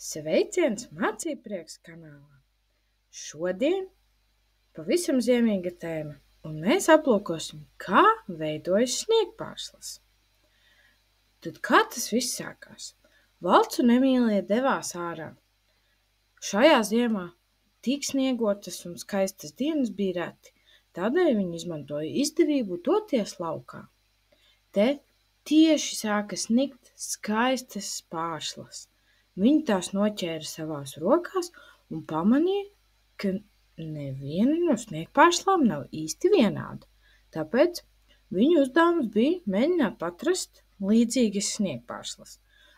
Sveiciens Mācībprieks kanālā! Šodien pavisam ziemīga tēma, un mēs aplūkosim, kā veidojas sniegpārslas. Tad kā tas viss sākās? Valts un Emīlija devās ārā. Šajā ziemā tik sniegotas un skaistas dienas bija reti, tādēļ viņi izmantoja izdevību doties laukā. Te tieši sāka snigt skaistas pārslas. Viņi tās noķēra savās rokās un pamanīja, ka neviena no sniegpārslām nav īsti vienāda. Tāpēc viņu uzdevums bija mēģināt atrast līdzīgas sniegpārslas.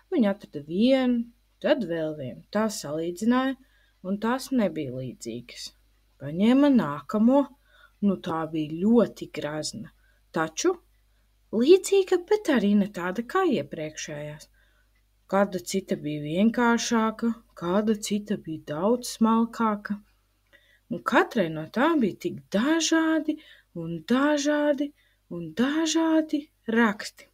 Viņi atrada vienu, tad vēl vienu, tās salīdzināja, un tās nebija līdzīgas. Paņēma nākamo, tā bija ļoti grazna, taču līdzīga, bet arī ne tāda kā iepriekšējās. Kāda cita bija vienkāršāka, kāda cita bija daudz smalkāka, un katrai no tām bija tik dažādi raksti,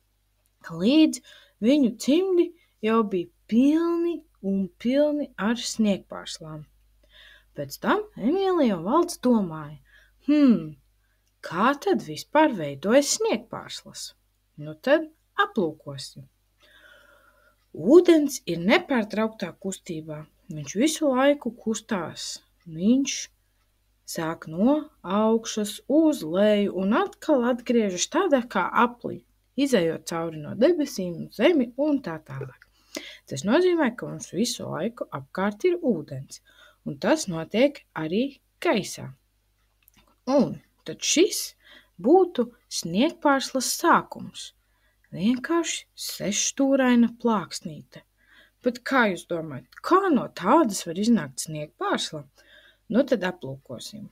līdz viņu cimdi jau bija pilni ar sniegpārslām. Pēc tam Emīlija un Valds domāja, kā tad vispār veidojas sniegpārslas? Tad aplūkosim. Ūdens ir nepārtrauktā kustībā. Viņš visu laiku kustās. Viņš sāk no augšas uz leju un atkal atgriežas tādā kā aplī, izejot cauri no debesīm uz zemi un tā tālāk. Tas nozīmē, ka mums visu laiku apkārt ir ūdens, un tas notiek arī gaisā. Un tad šis būtu sniegpārslas sākums. Vienkārši sešstūraina plāksnīte. Bet kā jūs domājat, kā no tādas var iznākt sniegpārsla? Tad aplūkosim.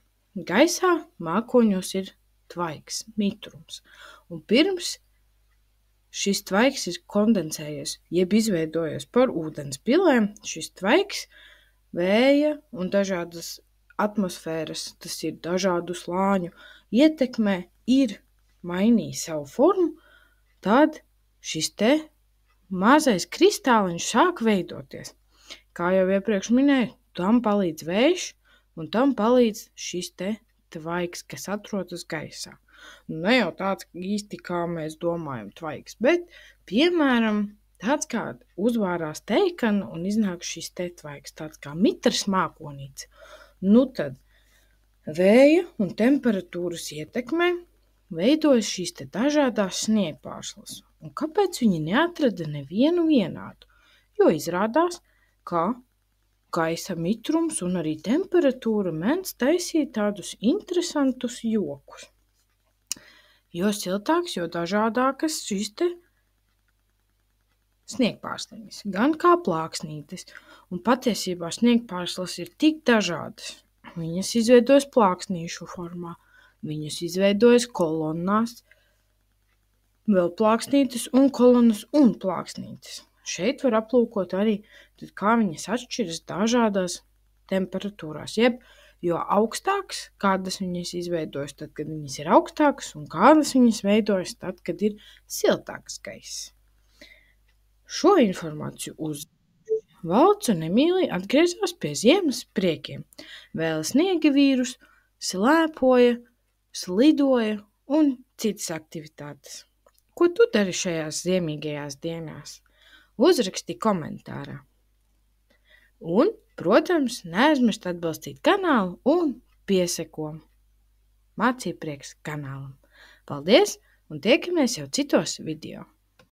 Gaisā mākoņos ir tvaiks, mitrums. Un pirms šis tvaiks ir kondensējies, jeb izveidojies par ūdens pilēm, šis tvaiks vēja un dažādas atmosfēras, tas ir dažādu slāņu ietekmē, ir mainījis savu formu. Tad šis te mazais kristāliņš sāk veidoties. Kā jau iepriekš minēju, tam palīdz vējš un tam palīdz šis te tvaiks, kas atrodas gaisā. Ne jau tāds īsti, kā mēs domājam, tvaiks, bet, piemēram, tāds kā uzvārās teikana un iznāk šis te tvaiks, tāds kā mitrs mākonīts. Tad vēja un temperatūras ietekmē veidojas šīs te dažādās sniegpārslas. Un kāpēc viņi neatrada nevienu vienādu? Jo izrādās, ka gaisa mitrums un arī temperatūra mēdz taisīt tādus interesantus jokus. Jo siltāks, jo dažādākas šīs te sniegpārsliņas, gan kā plāksnītes. Un patiesībā sniegpārslas ir tik dažādas. Viņas izveidojas plāksnīšu formā. Viņas izveidojas kolonnās, vēl plāksnītes un kolonnas un plāksnītes. Šeit var aplūkot arī, kā viņas atšķiras dažādās temperatūrās, jo augstākas, kādas viņas izveidojas tad, kad viņas ir augstākas, un kādas viņas veidojas tad, kad ir siltāks gaiss. Šo informāciju Valds un Emīlija atgriezās pie ziemas priekiem. Vēl sniega vīrus, slēpoja, slidoja un citas aktivitātes. Ko tu dari šajās ziemīgajās dienās? Uzraksti komentārā. Un, protams, neaizmirst atbalstīt kanālu un pieseko Mācībprieks kanālam. Paldies un tiekamies jau citos video!